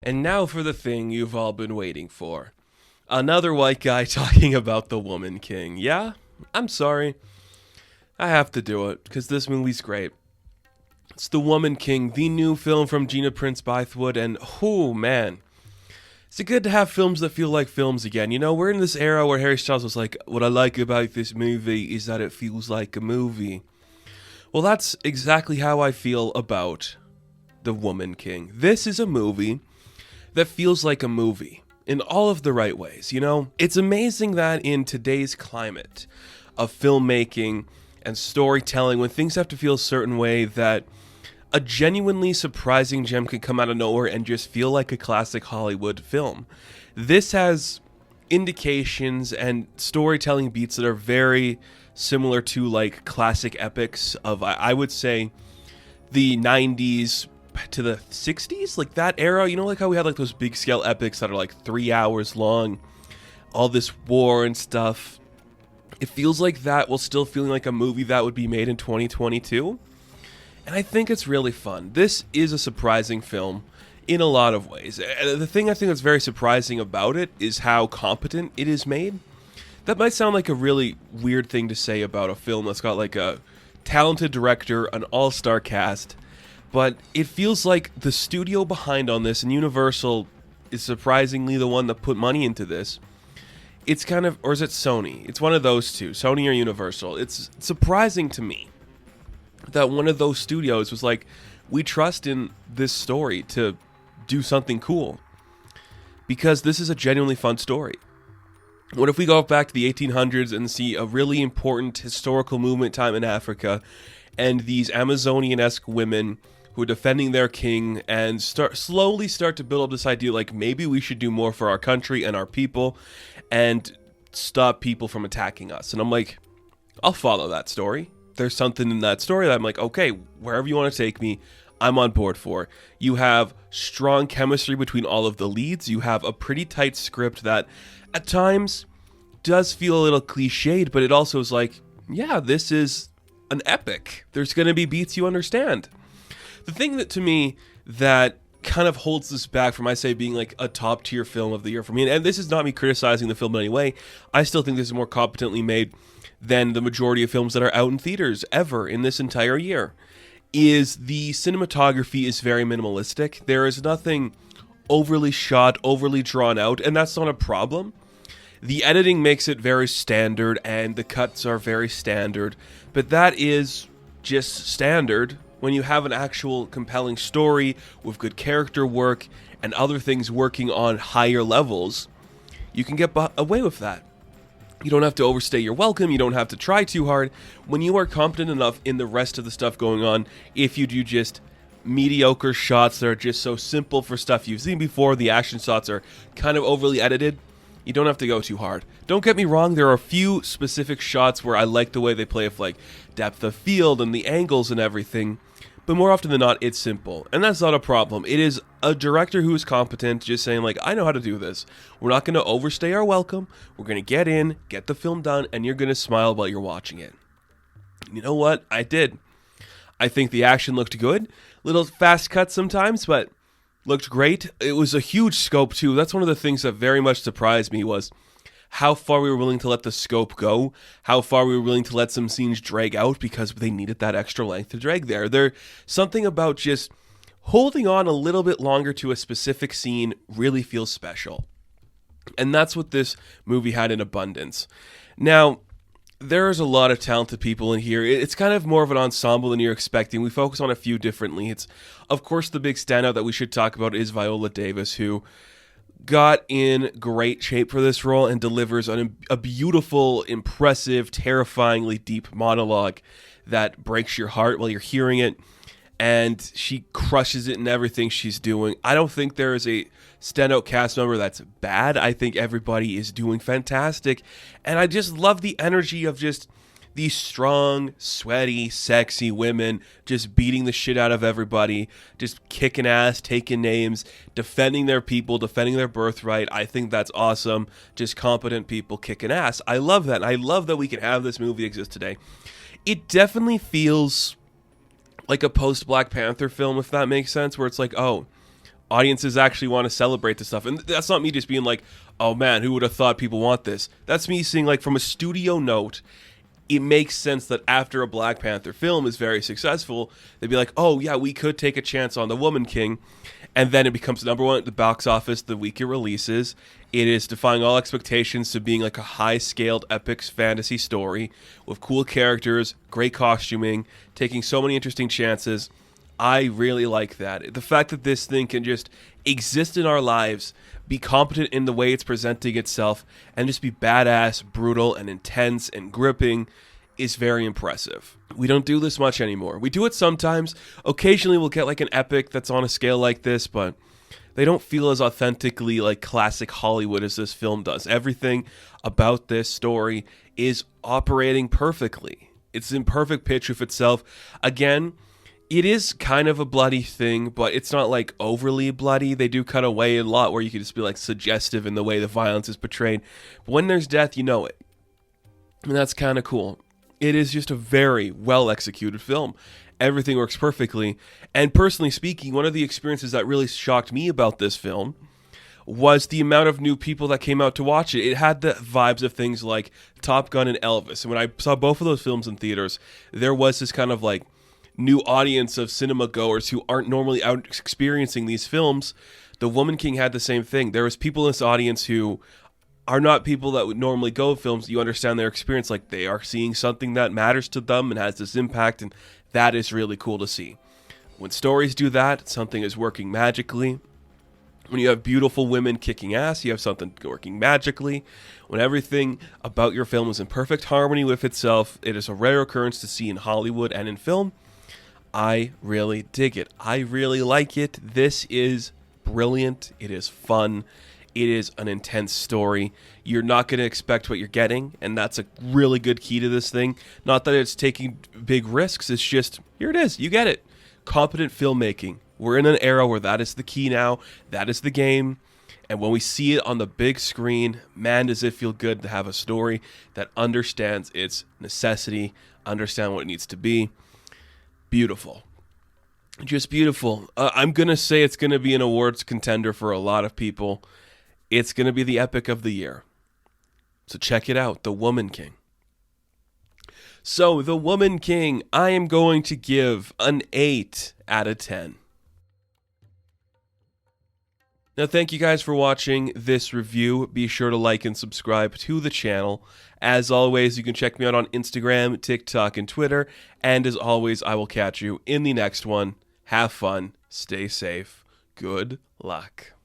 And now for the thing you've all been waiting for. Another white guy talking about the Woman King. Yeah, I'm sorry. I have to do it, because this movie's great. It's The Woman King, the new film from Gina Prince Bythewood, and oh man. Is it good to have films that feel like films again? You know, we're in this era where Harry Styles was like, what I like about this movie is that it feels like a movie. Well, that's exactly how I feel about The Woman King. This is a movie that feels like a movie in all of the right ways, you know? It's amazing that in today's climate of filmmaking and storytelling, when things have to feel a certain way, that a genuinely surprising gem can come out of nowhere and just feel like a classic Hollywood film. This has indications and storytelling beats that are very similar to like classic epics of, I would say, the 90s to the 60s, like that era. You know, like how we had like those big scale epics that are like 3 hours long, all this war and stuff. It feels like that while still feeling like a movie that would be made in 2022. And I think it's really fun. This is a surprising film in a lot of ways. The thing I think that's very surprising about it is how competent it is made. That might sound like a really weird thing to say about a film that's got like a talented director, an all-star cast, but it feels like the studio behind on this, and Universal is surprisingly the one that put money into this. It's kind of, or is it Sony? It's one of those two, Sony or Universal. It's surprising to me that one of those studios was like, we trust in this story to do something cool, because this is a genuinely fun story. What if we go back to the 1800s and see a really important historical movement time in Africa, and these Amazonian-esque women who are defending their king and slowly start to build up this idea like maybe we should do more for our country and our people and stop people from attacking us. And I'm like, I'll follow that story. There's something in that story that I'm like, okay, wherever you want to take me, I'm on board for. You have strong chemistry between all of the leads. You have a pretty tight script that at times does feel a little cliched, but it also is like, yeah, this is an epic. There's going to be beats you understand. The thing that to me that kind of holds this back from, I say, being like a top tier film of the year for me, and this is not me criticizing the film in any way, I still think this is more competently made than the majority of films that are out in theaters ever in this entire year, is the cinematography is very minimalistic. There is nothing overly shot, overly drawn out, and that's not a problem. The editing makes it very standard, and the cuts are very standard, but that is just standard when you have an actual compelling story with good character work and other things working on higher levels. You can get away with that. You don't have to overstay your welcome. You don't have to try too hard. When you are competent enough in the rest of the stuff going on, if you do just mediocre shots that are just so simple for stuff you've seen before, the action shots are kind of overly edited, you don't have to go too hard. Don't get me wrong, there are a few specific shots where I like the way they play with like depth of field and the angles and everything, but more often than not, it's simple. And that's not a problem. It is a director who is competent, just saying like, I know how to do this. We're not going to overstay our welcome. We're going to get in, get the film done, and you're going to smile while you're watching it. You know what? I did. I think the action looked good. Little fast cuts sometimes, but looked great. It was a huge scope too. That's one of the things that very much surprised me was how far we were willing to let the scope go, how far we were willing to let some scenes drag out because they needed that extra length to drag there. There's something about just holding on a little bit longer to a specific scene really feels special. And that's what this movie had in abundance. Now, there's a lot of talented people in here. It's kind of more of an ensemble than you're expecting. We focus on a few different leads. Of course, the big standout that we should talk about is Viola Davis, who got in great shape for this role and delivers a beautiful, impressive, terrifyingly deep monologue that breaks your heart while you're hearing it. And she crushes it in everything she's doing. I don't think there is a standout cast member that's bad. I think everybody is doing fantastic. And I just love the energy of just these strong, sweaty, sexy women just beating the shit out of everybody, just kicking ass, taking names, defending their people, defending their birthright. I think that's awesome. Just competent people kicking ass. I love that. And I love that we can have this movie exist today. It definitely feels like a post-Black Panther film, if that makes sense, where it's like, oh, Audiences actually want to celebrate this stuff. And that's not me just being like, oh man, who would have thought people want this? That's me seeing, like, from a studio note, it makes sense that after a Black Panther film is very successful, they'd be like, oh yeah, we could take a chance on The Woman King. And then it becomes number one at the box office the week it releases. It is defying all expectations to being like a high-scaled epic fantasy story with cool characters, great costuming, taking so many interesting chances. I really like that. The fact that this thing can just exist in our lives, be competent in the way it's presenting itself, and just be badass, brutal, and intense and gripping is very impressive. We don't do this much anymore. We do it sometimes. Occasionally we'll get like an epic that's on a scale like this, but they don't feel as authentically like classic Hollywood as this film does. Everything about this story is operating perfectly. It's in perfect pitch with itself. Again, it is kind of a bloody thing, but it's not like overly bloody. They do cut away a lot where you can just be like suggestive in the way the violence is portrayed. But when there's death, you know it. And that's kind of cool. It is just a very well executed film. Everything works perfectly. And personally speaking, one of the experiences that really shocked me about this film was the amount of new people that came out to watch it. It had the vibes of things like Top Gun and Elvis. And when I saw both of those films in theaters, there was this kind of like new audience of cinema goers who aren't normally out experiencing these films. The Woman King had the same thing. There was people in this audience who are not people that would normally go to films. You understand their experience, like they are seeing something that matters to them and has this impact, and that is really cool to see. When stories do that, something is working magically. When you have beautiful women kicking ass, you have something working magically. When everything about your film is in perfect harmony with itself, it is a rare occurrence to see in Hollywood and in film. I really dig it. I really like it. This is brilliant. It is fun. It is an intense story. You're not going to expect what you're getting, and that's a really good key to this thing. Not that it's taking big risks. It's just, here it is. You get it. Competent filmmaking. We're in an era where that is the key now. That is the game. And when we see it on the big screen, man, does it feel good to have a story that understands its necessity, understand what it needs to be. Beautiful. Just beautiful. I'm going to say it's going to be an awards contender for a lot of people. It's going to be the epic of the year. So check it out, The Woman King. So, The Woman King, I am going to give an 8 out of 10. Now, thank you guys for watching this review. Be sure to like and subscribe to the channel. As always, you can check me out on Instagram, TikTok, and Twitter. And as always, I will catch you in the next one. Have fun. Stay safe. Good luck.